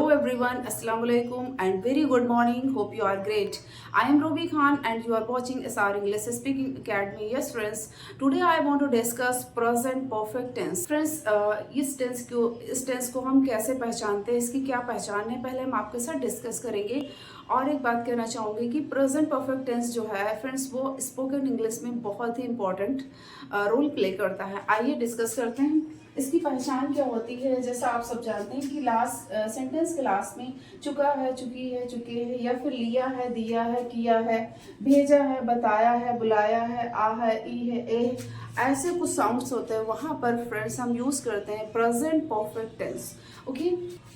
Hello everyone, Assalamu alaikum and very good morning. Hope you are great. I am Ruby Khan and you are watching SR English Speaking Academy. Yes friends, today I want to discuss present perfect tense. Friends, इस tense को हम कैसे पहचानते हैं, इसकी क्या पहचान है, पहले हम आपके साथ डिस्कस करेंगे। और एक बात कहना चाहूँगी कि प्रेजेंट परफेक्ट टेंस जो है फ्रेंड्स वो स्पोकन इंग्लिश में बहुत ही इंपॉर्टेंट रोल प्ले करता है। आइए डिस्कस करते हैं इसकी पहचान क्या होती है। जैसा आप सब जानते हैं कि लास्ट सेंटेंस के लास्ट में चुका है, चुकी है, चुके हैं, या फिर लिया है, दिया है, किया है, भेजा है, बताया है, बुलाया है, आ है, ई है, ए, ऐसे कुछ साउंड्स होते हैं। वहाँ पर फ्रेंड्स हम यूज करते हैं प्रेजेंट परफेक्ट टेंस। ओके,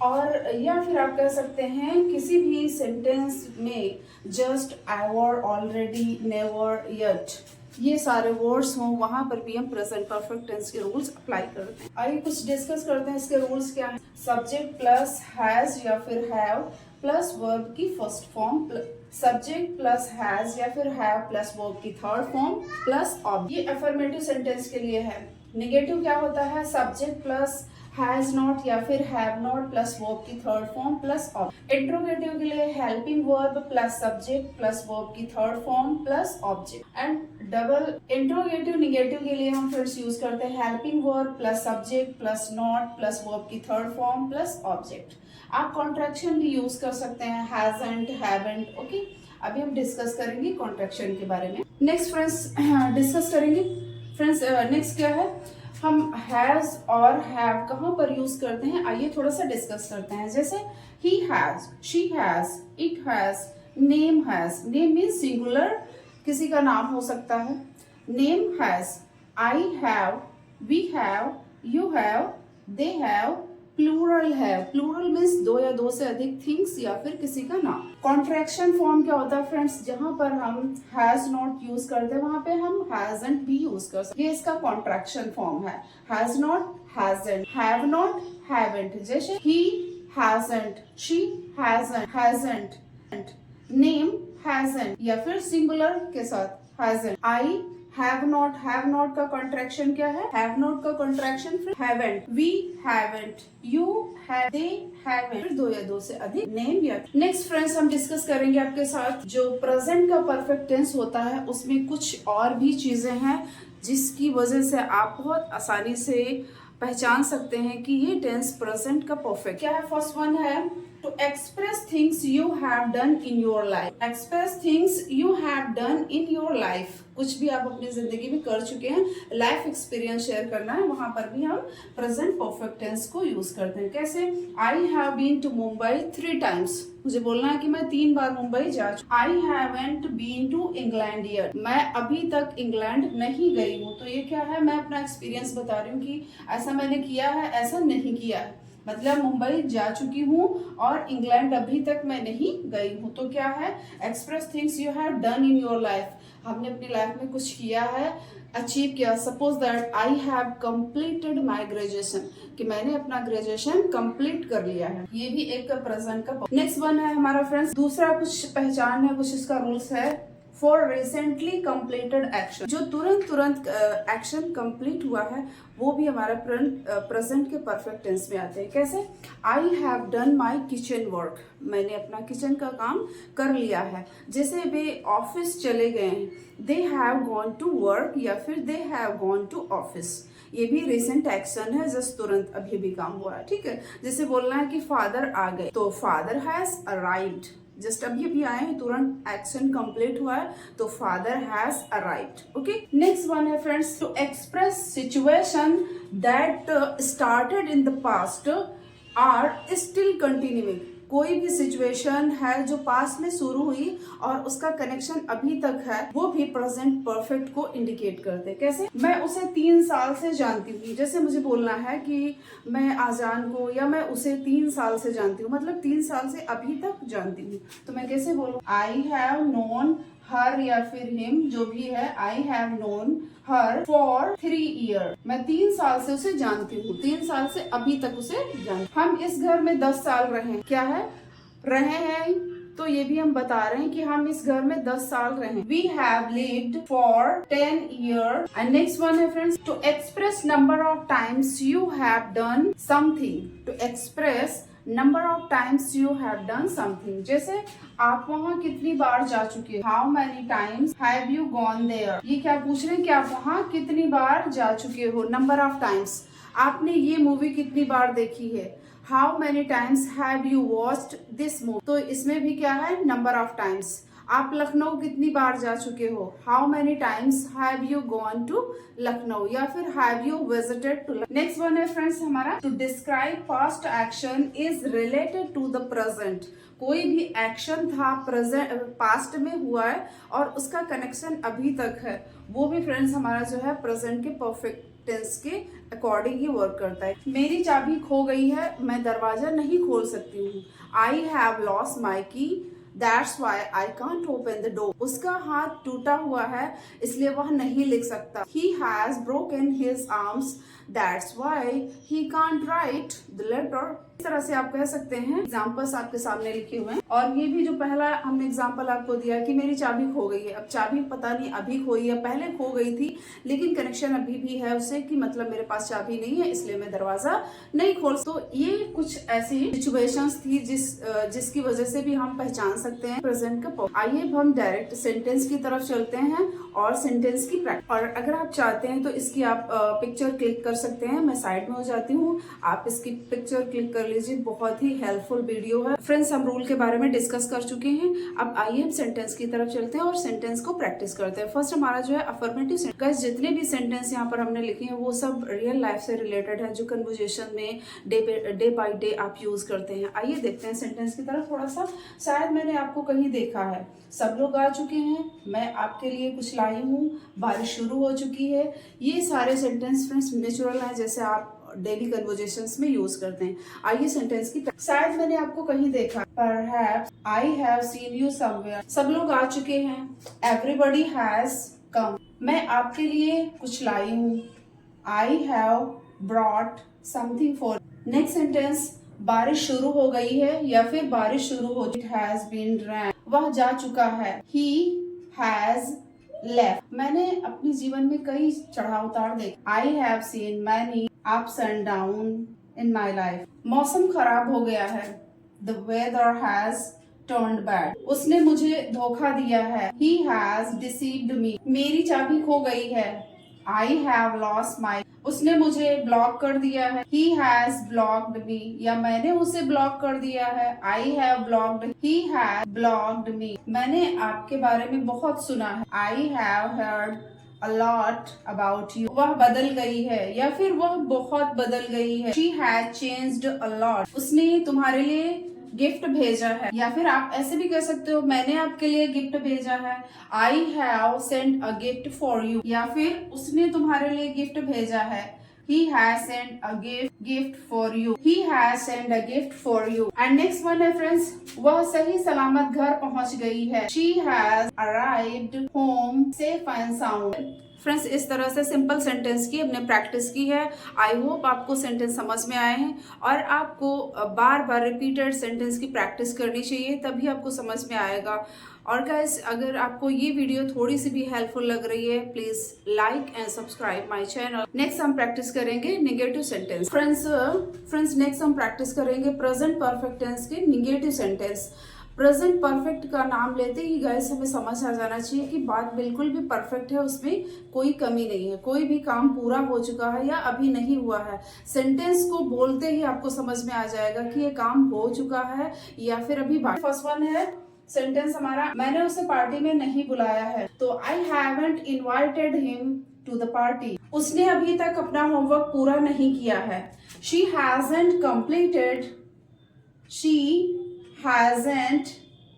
और या फिर आप कह सकते हैं किसी भी सेंटेंस में just, ever, already, never, yet, ये सारे वर्ड्स हों, वहां पर भी हम प्रेजेंट परफेक्ट टेंस के रूल्स अप्लाई करते हैं। आइए कुछ डिस्कस करते हैं इसके रूल्स क्या हैं। सब्जेक्ट प्लस हैज या फिर हैव प्लस वर्ब की first form, subject plus has या फिर हैव प्लस वर्ब की थर्ड फॉर्म प्लस ऑब्जेक्ट। ये अफर्मेटिव सेंटेंस के लिए है। नेगेटिव क्या होता है, सब्जेक्ट प्लस हैज नॉट या फिर हैव नॉट प्लस वर्ब की third form plus object. Interrogative के लिए helping verb plus subject plus verb की third form plus object. And double interrogative negative के लिए हम फिर यूज करते हैं helping verb plus subject plus not plus verb की थर्ड फॉर्म प्लस ऑब्जेक्ट। आप कॉन्ट्रैक्शन भी यूज कर सकते हैं, हैजंट, हैवंट। ओके, अभी हम डिस्कस करेंगे कॉन्ट्रैक्शन के बारे में। नेक्स्ट फ्रेंड्स डिस्कस करेंगे। फ्रेंड्स नेक्स्ट क्या है, हम हैज और हैव कहाँ पर यूज करते हैं, आइए थोड़ा सा डिस्कस करते हैं। जैसे ही has, she has, it has, name has. Name means singular, किसी का नाम हो सकता है। Name has, I have, we have, you have, they have. Plural है, प्लूरल मीन्स दो या दो से अधिक थिंग्स या फिर किसी का नाम। कॉन्ट्रैक्शन फॉर्म क्या होता है फ्रेंड्स, जहां पर हम हैज नॉट यूज करते हैं वहां पे हम हैजंट भी यूज कर सकते हैं। ये इसका कॉन्ट्रैक्शन फॉर्म है। Has not, hasn't, have not, haven't. जैसे he hasn't, she hasn't, hasn't, name hasn't, या फिर सिंगुलर के साथ हैजंट। आई हैव नॉट का कॉन्ट्रैक्शन क्या है, हैव नॉट का कॉन्ट्रैक्शन फिर haven't, we haven't, you have, they haven't, फिर दो या दो से अधिक नेम या। नेक्स्ट फ्रेंड्स हम डिस्कस करेंगे आपके साथ जो प्रेजेंट का परफेक्ट टेंस होता है उसमें कुछ और भी चीजें हैं जिसकी वजह से आप बहुत आसानी से पहचान सकते हैं कि ये टेंस प्रेजेंट का परफेक्ट क्या है। फर्स्ट वन है to express things you have done in your life. Express things you have done in your life. कुछ भी आप अपनी जिंदगी में कर चुके हैं, लाइफ एक्सपीरियंस शेयर करना है, वहां पर भी हम प्रेजेंट परफेक्ट टेंस को यूज करते हैं। कैसे, I have been to Mumbai 3 times। मुझे बोलना है कि मैं 3 बार मुंबई जा चुकी। I haven't been to England yet, मैं अभी तक इंग्लैंड नहीं गई हूँ। तो ये क्या है, मैं अपना एक्सपीरियंस बता रही हूँ कि ऐसा मैंने किया है, ऐसा नहीं किया है। मतलब मुंबई जा चुकी हूँ और इंग्लैंड अभी तक मैं नहीं गई हूँ। तो क्या है, express things you have done in your life, हमने अपनी लाइफ में कुछ किया है, अचीव किया। Suppose that I have completed my graduation, कि मैंने अपना ग्रेजुएशन कंप्लीट कर लिया है। ये भी एक प्रेजेंट का। नेक्स्ट वन है हमारा फ्रेंड्स, दूसरा कुछ पहचान है, कुछ इसका रूल्स है। फॉर रिसेंटली कंप्लीटेड एक्शन, जो तुरंत एक्शन कंप्लीट हुआ है वो भी हमारा प्रेजेंट के परफेक्ट टेंस में आते हैं। कैसे, I have done my kitchen work, मैंने अपना किचन का काम कर लिया है। जैसे वे ऑफिस चले गए हैं, they have gone to work या फिर they have gone to office. ये भी रिसेंट एक्शन है, जस्ट तुरंत अभी भी काम हुआ है। ठीक है, जैसे बोलना है कि फादर आ गए, तो फादर हैज अराइव्ड, जस्ट अभी भी आए हैं, तुरंत एक्शन कंप्लीट हुआ है, तो father has arrived. Okay, next one है friends, to express situation that started in the past are still continuing. कोई भी सिचुएशन है जो पास्ट में शुरू हुई और उसका कनेक्शन अभी तक है, वो भी प्रेजेंट परफेक्ट को इंडिकेट करते हैं। कैसे, मैं उसे 3 साल से जानती हूँ। जैसे मुझे बोलना है कि मैं आजान को, या मैं उसे 3 साल से जानती हूँ, मतलब 3 साल से अभी तक जानती हूँ। तो मैं कैसे बोलूँ, आई हैव नोन हर या फिर हिम, जो भी है, I have known her for 3 years। मैं 3 साल से उसे जानती हूँ, 3 साल से अभी तक उसे जानती। हम इस घर में 10 साल रहे, क्या है, रहे हैं, तो ये भी हम बता रहे हैं कि हम इस घर में 10 साल रहे। We have lived for 10 years। And next one है friends, to express number of times you have done something. To express number of times you have done something, जैसे आप वहाँ कितनी बार जा चुके, how many times have you gone there. ये क्या पूछ रहे हैं कि आप वहाँ कितनी बार जा चुके हो। नंबर ऑफ टाइम्स, आपने ये मूवी कितनी बार देखी है, how many times have you watched this movie. तो इसमें भी क्या है, नंबर ऑफ टाइम्स। आप लखनऊ कितनी बार जा चुके हो, how many times have you gone to Lucknow, या फिर have you visited to. Next one है फ्रेंड्स हमारा, to describe past action is related to the present. कोई भी एक्शन था प्रेजेंट पास्ट में हुआ है और उसका कनेक्शन अभी तक है, वो भी फ्रेंड्स हमारा जो है प्रेजेंट के परफेक्ट टेंस के अकॉर्डिंग ही वर्क करता है। मेरी चाबी खो गई है, मैं दरवाजा नहीं खोल सकती हूँ। आई हैव लॉस्ट माई की, that's why I can't open the door. उसका हाथ टूटा हुआ है इसलिए वह नहीं लिख सकता। He has broken his arms, that's why he can't write the letter. इस तरह से आप कह सकते हैं। एग्जाम्पल्स आपके सामने लिखे हुए हैं, और ये भी जो पहला हमने एग्जाम्पल आपको दिया कि मेरी चाबी खो गई है। अब चाबी पता नहीं अभी खोई है, पहले खो गई थी, लेकिन कनेक्शन अभी भी है उससे कि मतलब मेरे पास चाबी नहीं है इसलिए मैं दरवाजा नहीं खोल। तो ये कुछ ऐसी सिचुएशंस थी जिसकी वजह से भी हम पहचान सकते हैं प्रेजेंट का। आइए अब हम डायरेक्ट सेंटेंस की तरफ चलते हैं और सेंटेंस की प्रैक्टिस। और अगर आप चाहते हैं तो इसकी आप पिक्चर क्लिक कर सकते हैं। मैं साइड में हो जाती हूँ, आप इसकी पिक्चर क्लिक कर लीजिए। बहुत ही हेल्पफुल वीडियो है फ्रेंड्स। हम रूल के बारे में डिस्कस कर चुके हैं, अब आइए हम सेंटेंस की तरफ चलते हैं और सेंटेंस को प्रैक्टिस करते हैं। फर्स्ट हमारा जो है अफर्मेटिव सेंटेंस। जितने भी सेंटेंस यहाँ पर हमने लिखे हैं वो सब रियल लाइफ से रिलेटेड है, जो कन्वर्सेशन में डे बाय डे आप यूज करते हैं। आइए देखते हैं सेंटेंस की तरफ थोड़ा सा। शायद मैंने आपको कहीं देखा है, सब लोग आ चुके हैं, मैं आपके लिए कुछ लाई हूँ, बारिश शुरू हो चुकी है। ये सारे सेंटेंस फ्रेंड्स नेचुरल है, जैसे आप डेली कन्वर्सेशंस में यूज करते हैं। आइए सेंटेंस की, शायद मैंने आपको कहीं देखा, perhaps I have seen you somewhere. सब लोग आ चुके हैं, एवरीबॉडी हैज कम। मैं आपके लिए कुछ लाई हूँ, I have brought something for. Next sentence, बारिश शुरू हो गई है या फिर बारिश शुरू हो, इट हैज बीन रेन। वह जा चुका है, ही हैज लेफ्ट। मैंने अपने जीवन में कई चढ़ाव उतार देखे, I have seen many ups and down in my life. मौसम खराब हो गया है, the weather has turned bad. उसने मुझे धोखा दिया है, ही हैज डिसीव्ड मी। मेरी चाबी खो गई है, आई हैव लॉस्ट माई। उसने मुझे ब्लॉक कर दिया है, he has blocked me, या मैंने उसे ब्लॉक कर दिया है, I have blocked, he has blocked me। मैंने आपके बारे में बहुत सुना है, I have heard a lot about you। वह बदल गई है या फिर वह बहुत बदल गई है, she has changed a lot। उसने तुम्हारे लिए गिफ्ट भेजा है, या फिर आप ऐसे भी कह सकते हो, मैंने आपके लिए गिफ्ट भेजा है, I have sent a gift for you. या फिर उसने तुम्हारे लिए गिफ्ट भेजा है, he has sent a gift for you, he has sent a gift for you। and next one है friends, वह सही सलामत घर पहुंच गई है, she has arrived home safe and sound। Friends इस तरह से सिंपल सेंटेंस की हमने प्रैक्टिस की है। आई होप आपको सेंटेंस समझ में आए हैं, और आपको बार बार रिपीटेड सेंटेंस की प्रैक्टिस करनी चाहिए, तभी आपको समझ में आएगा। और गाइस, अगर आपको ये वीडियो थोड़ी सी भी हेल्पफुल लग रही है, please like and subscribe my channel. Next हम प्रैक्टिस करेंगे निगेटिव सेंटेंस। फ्रेंड्स नेक्स्ट हम प्रैक्टिस करेंगे प्रेजेंट परफेक्ट टेंस के निगेटिव सेंटेंस। प्रेजेंट परफेक्ट का नाम लेते ही गाइस हमें समझ आ जाना चाहिए कि बात बिल्कुल भी परफेक्ट है, उसमें कोई कमी नहीं है, कोई भी काम पूरा हो चुका है या अभी नहीं हुआ है। सेंटेंस को बोलते ही आपको समझ में आ जाएगा कि ये काम हो चुका है या फिर अभी बाकी। फर्स्ट वन है सेंटेंस हमारा, मैंने उसे पार्टी में नहीं बुलाया है, तो I haven't invited him to the party. उसने अभी तक अपना होमवर्क पूरा नहीं किया है, she hasn't completed, she hasn't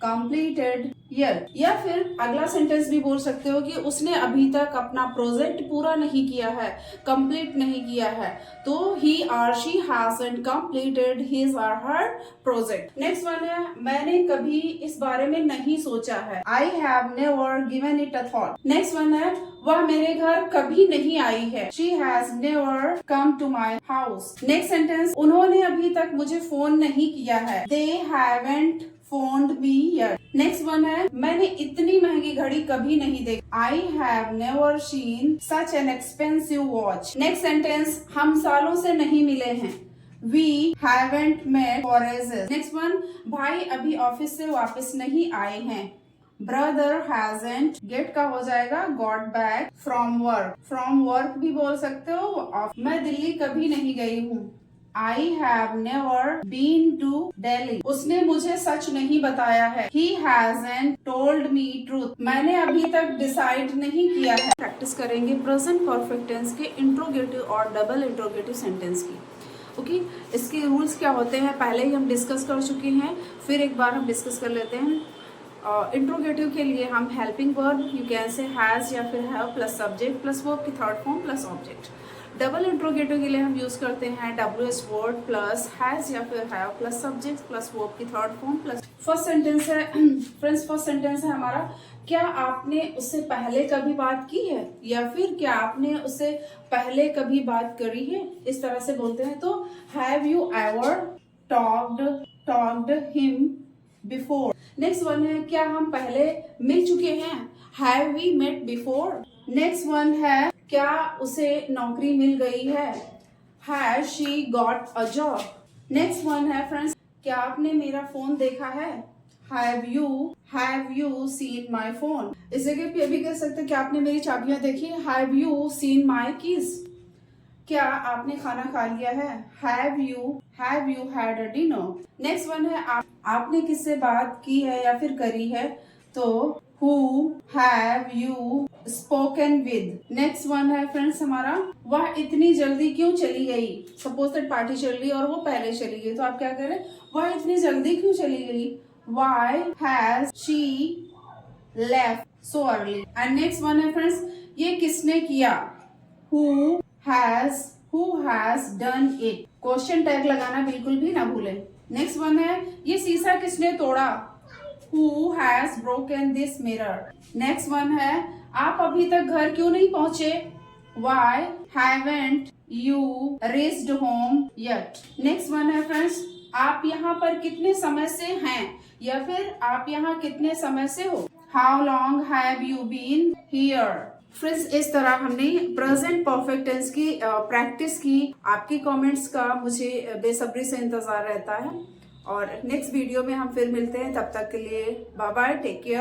completed yet। या फिर अगला सेंटेंस भी बोल सकते हो कि उसने अभी तक अपना प्रोजेक्ट पूरा नहीं किया है, कंप्लीट नहीं किया है, तो he or she hasn't completed his or her project। Next one है, मैंने कभी इस बारे में नहीं सोचा है, I have never given it a thought। Next one है, वह मेरे घर कभी नहीं आई है, she has never come to my house। Next sentence, उन्होंने अभी तक मुझे फोन नहीं किया है, they haven't phoned me yet। Next one है, मैंने इतनी महंगी घड़ी कभी नहीं देखी, I have never seen such an expensive watch। Next sentence, हम सालों से नहीं मिले हैं, We haven't met for ages. Next one, भाई अभी ऑफिस से वापस नहीं आए हैं। Brother hasn't get का हो जाएगा got back from work. From work भी बोल सकते हो। मैं दिल्ली कभी नहीं गई हूँ। I have never been to Delhi. उसने मुझे सच नहीं बताया है। He hasn't told me truth. मैंने अभी तक डिसाइड नहीं किया है। प्रैक्टिस करेंगे प्रेजेंट परफेक्ट टेंस के इंट्रोगेटिव और डबल इंट्रोगेटिव सेंटेंस की। ओके, इसके रूल्स क्या होते हैं पहले ही हम डिस्कस कर चुके हैं, फिर एक बार हम डिस्कस कर लेते हैं। इंट्रोगेटिव के लिए हम helping verb you can say has या फिर have plus subject plus verb की third form plus object. Double interrogative के लिए हम यूज़ करते हैं WH वर्ड प्लस हैज़ या फिर have plus subject plus verb की third form plus. First sentence है फ्रेंड्स, फर्स्ट सेंटेंस है हमारा, क्या आपने उससे पहले कभी बात की है या फिर क्या आपने उससे पहले कभी बात करी है, इस तरह से बोलते हैं। तो have you ever talked him before. Next one है, क्या हम पहले मिल चुके हैं, have we met before. Next one है, क्या उसे नौकरी मिल गई है, has she got a job. Next one है फ्रेंड्स, क्या आपने मेरा फोन देखा है, have you seen my phone. इस जगह पे भी कह सकते हैं क्या आपने मेरी चाबियां देखी, have you seen my keys. क्या आपने खाना खा लिया है, have you had a dinner. Next one है, आपने किससे बात की है या फिर करी है, तो who have you spoken with. Next one है फ्रेंड्स हमारा, वह इतनी जल्दी क्यों चली गई। सपोज दैट पार्टी चल रही है और वो पहले चली गई, तो आप क्या करें, वह इतनी जल्दी क्यों चली गई, why has she left so early। and next one है फ्रेंड्स, ये किसने किया, who has done it। Question tag लगाना बिल्कुल भी ना भूलें। नेक्स्ट वन है, ये शीशा किसने तोड़ा, who has broken this mirror। Next one है, आप अभी तक घर क्यों नहीं पहुंचे, why haven't you reached home yet। Next one है फ्रेंड्स, आप यहाँ पर कितने समय से हैं या फिर आप यहाँ कितने समय से हो, how long have you been here. Friends, इस तरह हमने प्रेजेंट परफेक्ट टेंस की प्रैक्टिस की। आपके कमेंट्स का मुझे बेसब्री से इंतजार रहता है और नेक्स्ट वीडियो में हम फिर मिलते हैं। तब तक के लिए बाय बाय, टेक केयर।